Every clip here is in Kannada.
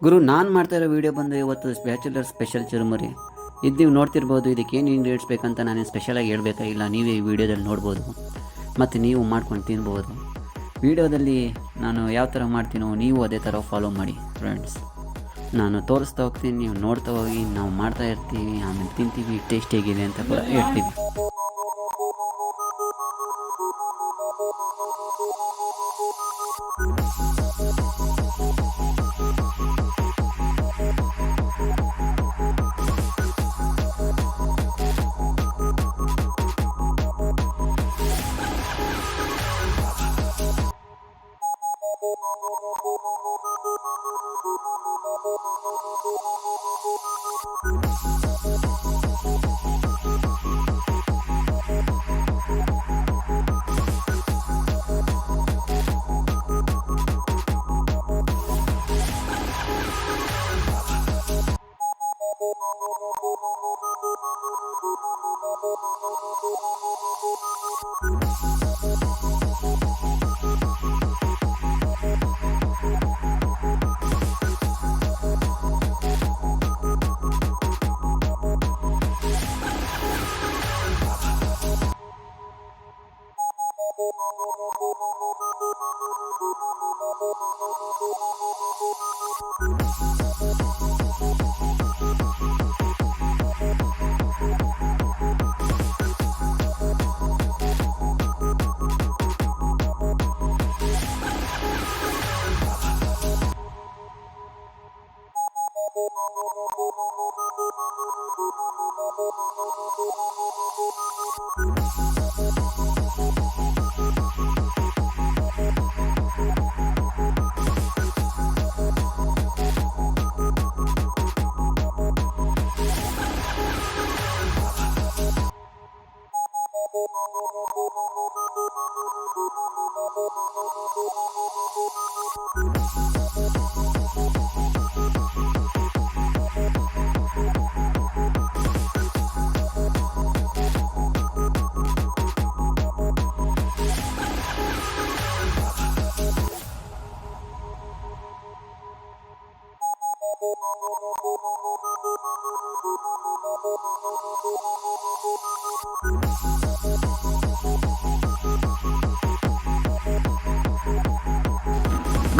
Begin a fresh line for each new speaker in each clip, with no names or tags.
ಗುರು ನಾನು ಮಾಡ್ತಾ ಇರೋ ವೀಡಿಯೋ ಬಂದು ಇವತ್ತು ಬ್ಯಾಚುಲರ್ ಸ್ಪೆಷಲ್ ಚುರುಮುರಿ ಇದು ನೀವು ನೋಡ್ತಿರ್ಬೋದು. ಇದಕ್ಕೇನು ಇಂಗ್ರೀಡಿಯೆಂಟ್ಸ್ ಬೇಕಂತ ನಾನು ಸ್ಪೆಷಲಾಗಿ ಹೇಳಬೇಕಾಗಿಲ್ಲ, ನೀವೇ ಈ ವಿಡಿಯೋದಲ್ಲಿ ನೋಡ್ಬೋದು ಮತ್ತು ನೀವು ಮಾಡ್ಕೊಂಡು ತಿನ್ಬೋದು. ವಿಡಿಯೋದಲ್ಲಿ ನಾನು ಯಾವ ಥರ ಮಾಡ್ತೀನೋ ನೀವು ಅದೇ ಥರ ಫಾಲೋ ಮಾಡಿ ಫ್ರೆಂಡ್ಸ್. ನಾನು ತೋರಿಸ್ತಾ ಹೋಗ್ತೀನಿ, ನೀವು ನೋಡ್ತಾ ಹೋಗಿ. ನಾವು ಮಾಡ್ತಾ ಇರ್ತೀವಿ, ಆಮೇಲೆ ತಿಂತೀವಿ, ಟೇಸ್ಟ್ ಹೇಗಿದೆ ಅಂತ ಕೂಡ ಹೇಳ್ತೀವಿ.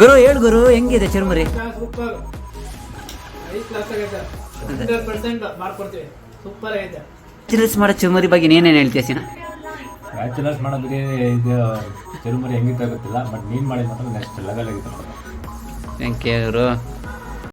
ಗುರು ಹೇಳು ಗುರು, ಹೆಂಗಿದೆ ಚುರುಮುರಿ?
ಸೂಪರ್, ಹೈ ಕ್ಲಾಸ್ ಆಗೈತೆ, 100% ಮಾಡ್ಕೊಡ್ತೀವಿ. ಸೂಪರ್ ಆಗೈತೆ.
ಬ್ಯಾಚುಲರ್ಸ್ ಮಾಡೋ ಚುರುಮುರಿ ಬಗ್ಗೆ ನೀನೇನು ಹೇಳ್ತೀಯ ಸೀನಾ?
ಬ್ಯಾಚುಲರ್ಸ್ ಮಾಡೋ ಬಿರಿಯಾನಿ ಇದು ಚುರುಮುರಿ ಹೆಂಗಿತ್ತು ಗೊತ್ತಿಲ್ಲ, ಬಟ್ ನೀನು ಮಾಡಿದ ಮಾತ್ರ ನೆಕ್ಸ್ಟ್ ಲೆವೆಲ್ ಆಗಿತ್ತು.
Thank you Guru.